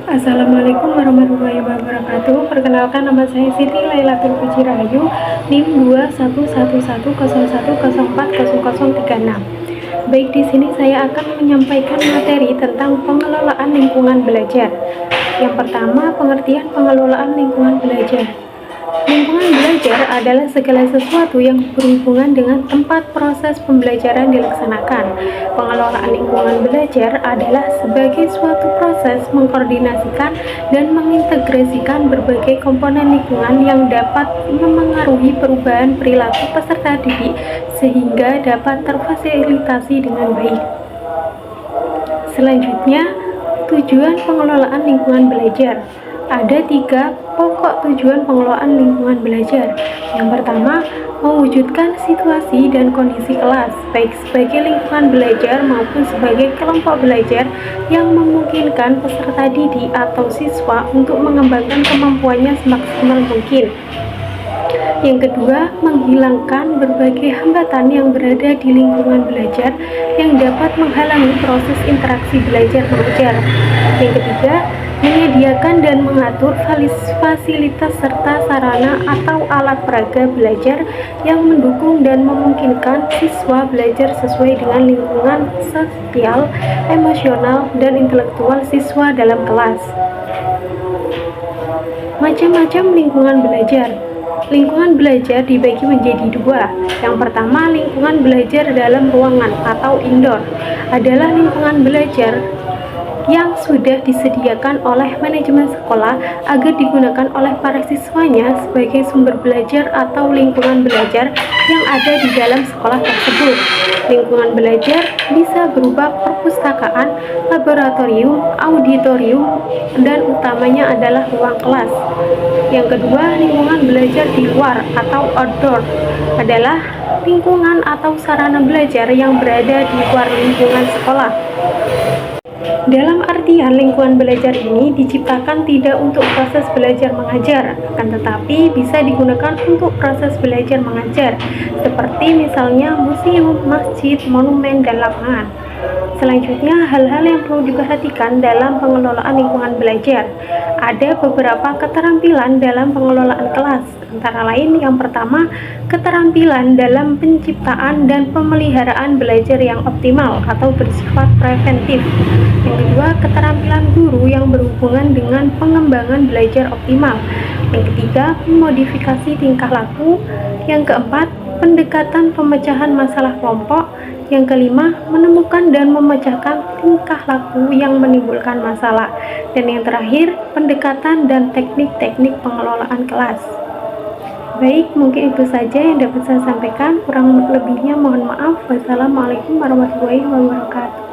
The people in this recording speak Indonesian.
Assalamualaikum warahmatullahi wabarakatuh. Perkenalkan, nama saya Siti Lailatul Puji Rahayu, NIM 2111101040036. Baik, di sini saya akan menyampaikan materi tentang pengelolaan lingkungan belajar. Yang pertama, pengertian pengelolaan lingkungan belajar. Lingkungan belajar adalah segala sesuatu yang berhubungan dengan tempat proses pembelajaran dilaksanakan. Pengelolaan lingkungan belajar adalah sebagai suatu proses mengkoordinasikan dan mengintegrasikan berbagai komponen lingkungan yang dapat memengaruhi perubahan perilaku peserta didik sehingga dapat terfasilitasi dengan baik. Selanjutnya, tujuan pengelolaan lingkungan belajar. Ada 3 pokok tujuan pengelolaan lingkungan belajar. Yang pertama, mewujudkan situasi dan kondisi kelas, baik sebagai lingkungan belajar maupun sebagai kelompok belajar yang memungkinkan peserta didik atau siswa untuk mengembangkan kemampuannya semaksimal mungkin. Yang kedua, menghilangkan berbagai hambatan yang berada di lingkungan belajar yang dapat menghalangi proses interaksi belajar mengajar. Yang ketiga, menyediakan dan mengatur fasilitas serta sarana atau alat peraga belajar yang mendukung dan memungkinkan siswa belajar sesuai dengan lingkungan sosial, emosional, dan intelektual siswa dalam kelas. Macam-macam lingkungan belajar. Lingkungan belajar dibagi menjadi 2. Yang pertama, lingkungan belajar dalam ruangan atau indoor adalah lingkungan belajar yang sudah disediakan oleh manajemen sekolah agar digunakan oleh para siswanya sebagai sumber belajar atau lingkungan belajar yang ada di dalam sekolah tersebut. Lingkungan belajar bisa berupa perpustakaan, laboratorium, auditorium, dan utamanya adalah ruang kelas. Yang kedua, lingkungan belajar di luar atau outdoor adalah lingkungan atau sarana belajar yang berada di luar lingkungan sekolah. Dalam artian, lingkungan belajar ini diciptakan tidak untuk proses belajar mengajar, akan tetapi bisa digunakan untuk proses belajar mengajar, seperti misalnya museum, masjid, monumen, dan lapangan. Selanjutnya, hal-hal yang perlu diperhatikan dalam pengelolaan lingkungan belajar. Ada beberapa keterampilan dalam pengelolaan kelas, antara lain yang pertama, keterampilan dalam penciptaan dan pemeliharaan belajar yang optimal atau bersifat preventif. Yang kedua, keterampilan guru yang berhubungan dengan pengembangan belajar optimal. Yang ketiga, modifikasi tingkah laku. Yang keempat, pendekatan pemecahan masalah kelompok. Yang kelima, menemukan dan memecahkan tingkah laku yang menimbulkan masalah. Dan yang terakhir, pendekatan dan teknik-teknik pengelolaan kelas. Baik, mungkin itu saja yang dapat saya sampaikan. Kurang lebihnya mohon maaf. Wassalamualaikum warahmatullahi wabarakatuh.